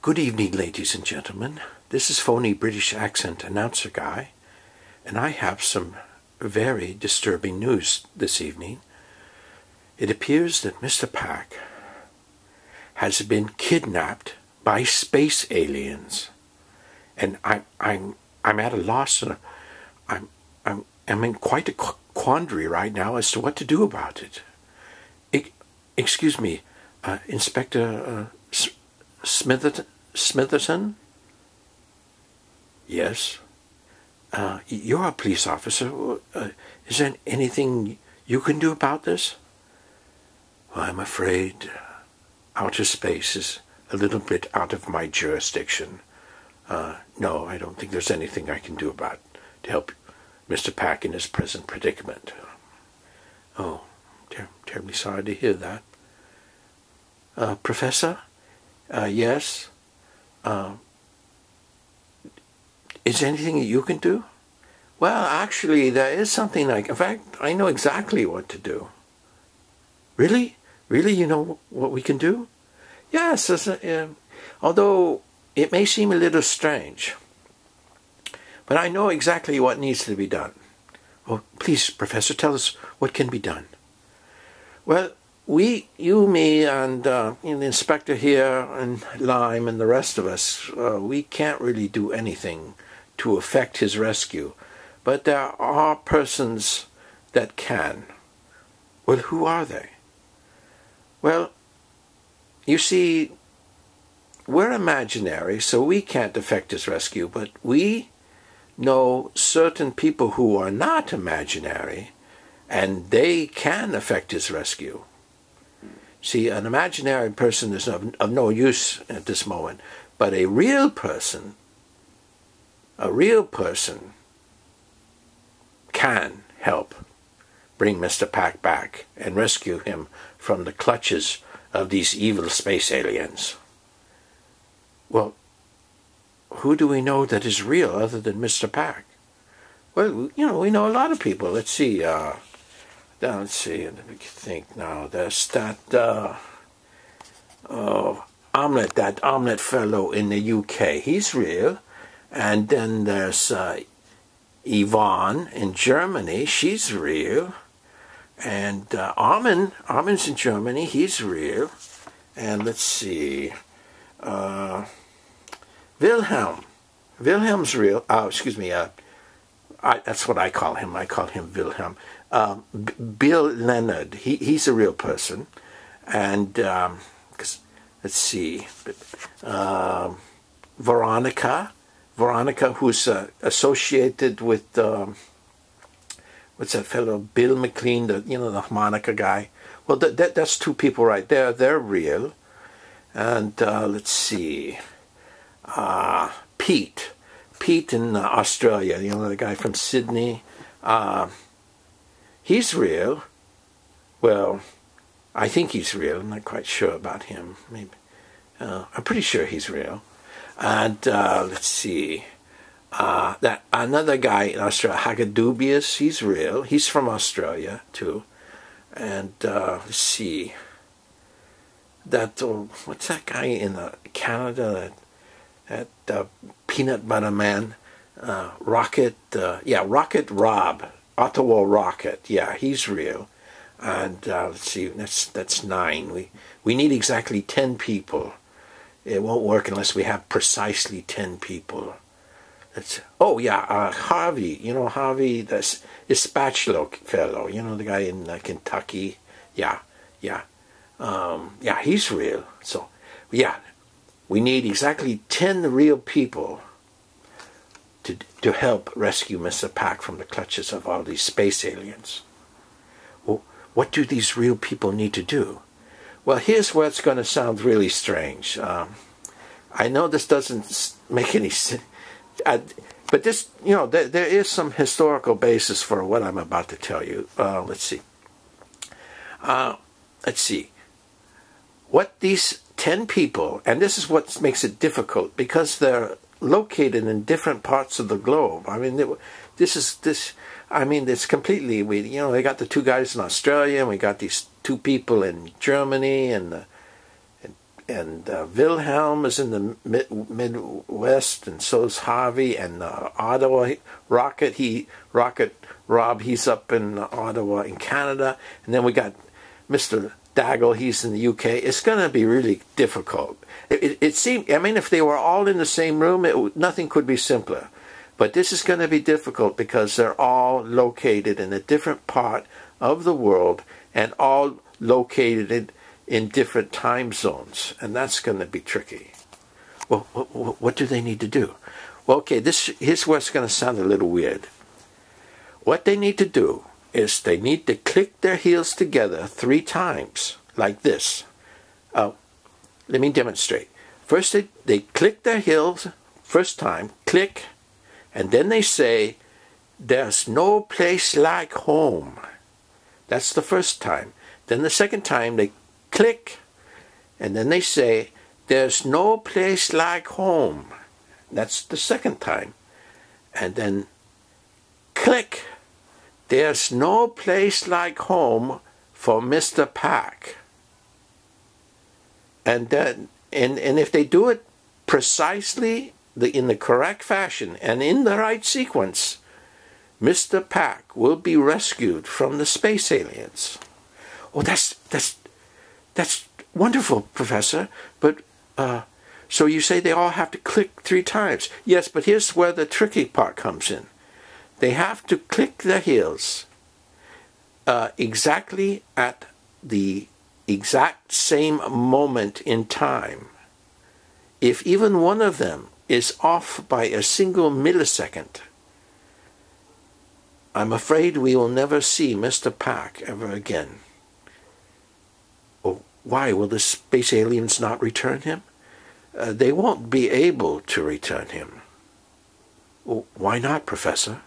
Good evening, ladies and gentlemen. This is phony British accent announcer guy, and I have some very disturbing news this evening. It appears that Mr. Pack has been kidnapped by space aliens, and I'm at a loss, and I'm in quite a quandary right now as to what to do about it. Excuse me, Inspector Smitherton? Yes? You're a police officer. Is there anything you can do about this? Well, I'm afraid outer space is a little bit out of my jurisdiction. No, I don't think there's anything I can do about it to help Mr. Pack in his present predicament. Oh, terribly sorry to hear that. Professor? Yes? Is there anything that you can do? Well, actually, there is something in fact, I know exactly what to do. Really? Really, you know what we can do? Yes, although it may seem a little strange. But I know exactly what needs to be done. Oh, please, Professor, tell us what can be done. Well, you, me, and the inspector here, and Lime, and the rest of us, we can't really do anything to effect his rescue. But there are persons that can. Well, who are they? Well, you see, we're imaginary, so we can't effect his rescue, but we know certain people who are not imaginary, and they can effect his rescue. See, an imaginary person is of no use at this moment, but a real person can help bring Mr. Pack back and rescue him from the clutches of these evil space aliens. Well, who do we know that is real other than Mr. Pack? Well, we know a lot of people. Let's see, let me think now. There's that omelette fellow in the UK. He's real. And then there's Yvonne in Germany. She's real. And Armin's in Germany. He's real. And let's see, Wilhelm's real. Excuse me. That's what I call him. I call him Wilhelm. Bill Leonard, he's a real person, and let's see, Veronica, who's associated with what's that fellow, Bill McLean, the harmonica guy. Well, that's two people right there. They're real, and let's see, Pete in Australia, the guy from Sydney. He's real. Well, I think he's real. I'm not quite sure about him. Maybe I'm pretty sure he's real. And let's see, that another guy in Australia, Hagadubius. He's real. He's from Australia too. And let's see, that what's that guy in Canada? That peanut butter man, Rocket. Rocket Rob. Ottawa Rocket, yeah, he's real. And let's see, that's 9. We need exactly 10 people. It won't work unless we have precisely 10 people. Harvey. Harvey, that's the spatula fellow. The guy in Kentucky. Yeah, he's real. So, yeah, we need exactly 10 real people to help rescue Mr. Pack from the clutches of all these space aliens. Well, what do these real people need to do? Well, here's where it's going to sound really strange. I know this doesn't make any sense, but this, there is some historical basis for what I'm about to tell you. Let's see. What these 10 people, and this is what makes it difficult, because they're located in different parts of the globe. I mean, it's completely, they got the 2 guys in Australia, and we got these 2 people in Germany, and Wilhelm is in the Midwest, and so is Harvey, and Ottawa Rocket Rob, he's up in Ottawa in Canada, and then we got Mr. Daggle, he's in the UK. It's going to be really difficult. It seemed, I mean, if they were all in the same room, nothing could be simpler. But this is going to be difficult because they're all located in a different part of the world and all located in different time zones, and that's going to be tricky. Well, what do they need to do? Well, okay, here's where it's going to sound a little weird. What they need to do is they need to click their heels together 3 times, like this. Let me demonstrate. First, they click their heels, first time, click, and then they say, "There's no place like home." That's the first time. Then the second time, they click, and then they say, "There's no place like home." That's the second time. And then click, "There's no place like home for Mr. Pack." And then, and if they do it precisely in the correct fashion and in the right sequence, Mr. Pack will be rescued from the space aliens. Oh, that's wonderful, Professor. But so you say they all have to click 3 times? Yes, but here's where the tricky part comes in. They have to click their heels exactly at the exact same moment in time. If even one of them is off by a single millisecond, I'm afraid we will never see Mr. Pack ever again. Oh, why? Will the space aliens not return him? They won't be able to return him. Well, why not, Professor?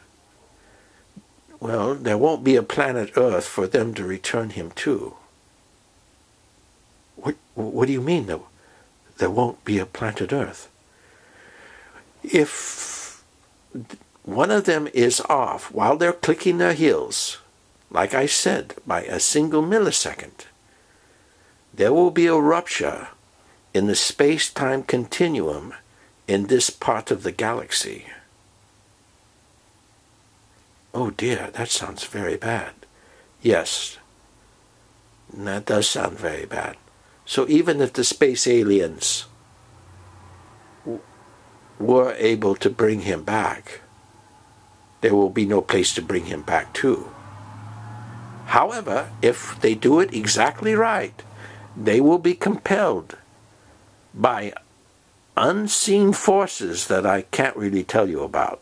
Well, there won't be a planet Earth for them to return him to. What do you mean, though? There won't be a planet Earth? If one of them is off while they're clicking their heels, like I said, by a single millisecond, there will be a rupture in the space-time continuum in this part of the galaxy. Oh dear, that sounds very bad. Yes, that does sound very bad. So even if the space aliens were able to bring him back, there will be no place to bring him back to. However, if they do it exactly right, they will be compelled by unseen forces that I can't really tell you about,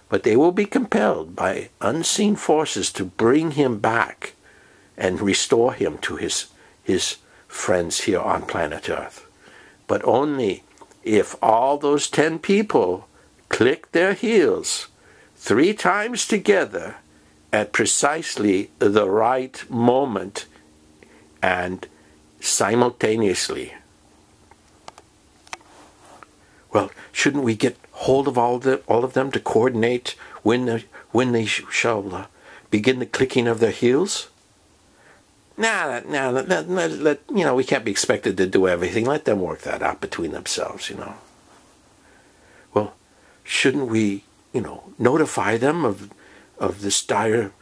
but they will be compelled by unseen forces to bring him back and restore him to his friends here on planet Earth. But only if all those 10 people click their heels 3 times together at precisely the right moment and simultaneously. Well, shouldn't we get hold of all of them to coordinate when they shall begin the clicking of their heels? No, we can't be expected to do everything. Let them work that out between themselves, Well, shouldn't we, notify them of this dire,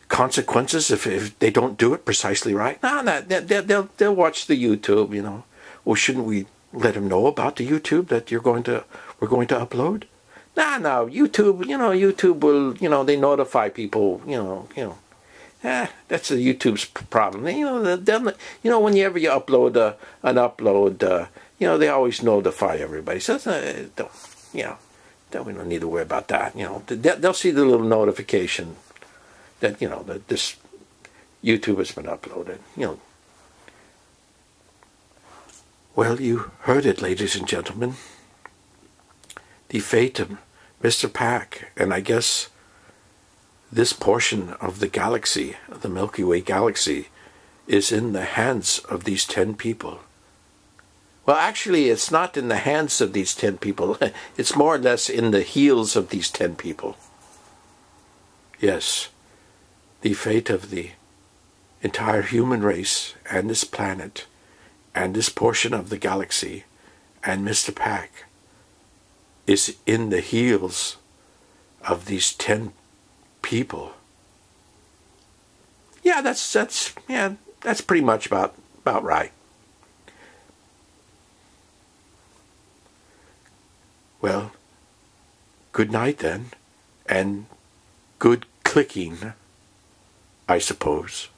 consequences if they don't do it precisely right? No, they'll watch the YouTube, Or shouldn't we let them know about the YouTube that we're going to upload? No, YouTube, YouTube will, they notify people, that's the YouTube's problem. Whenever you upload an upload, they always notify everybody. So, we don't need to worry about that. They'll see the little notification that, that this YouTube has been uploaded, Well, you heard it, ladies and gentlemen. The fate of Mr. Pack, and I guess this portion of the galaxy, the Milky Way Galaxy, is in the hands of these 10 people. Well, actually, it's not in the hands of these 10 people. It's more or less in the heels of these 10 people. Yes, the fate of the entire human race and this planet and this portion of the galaxy and Mr. Pack is in the heels of these 10 people. Yeah, that's pretty much about right. Well, good night then, and good clicking, I suppose.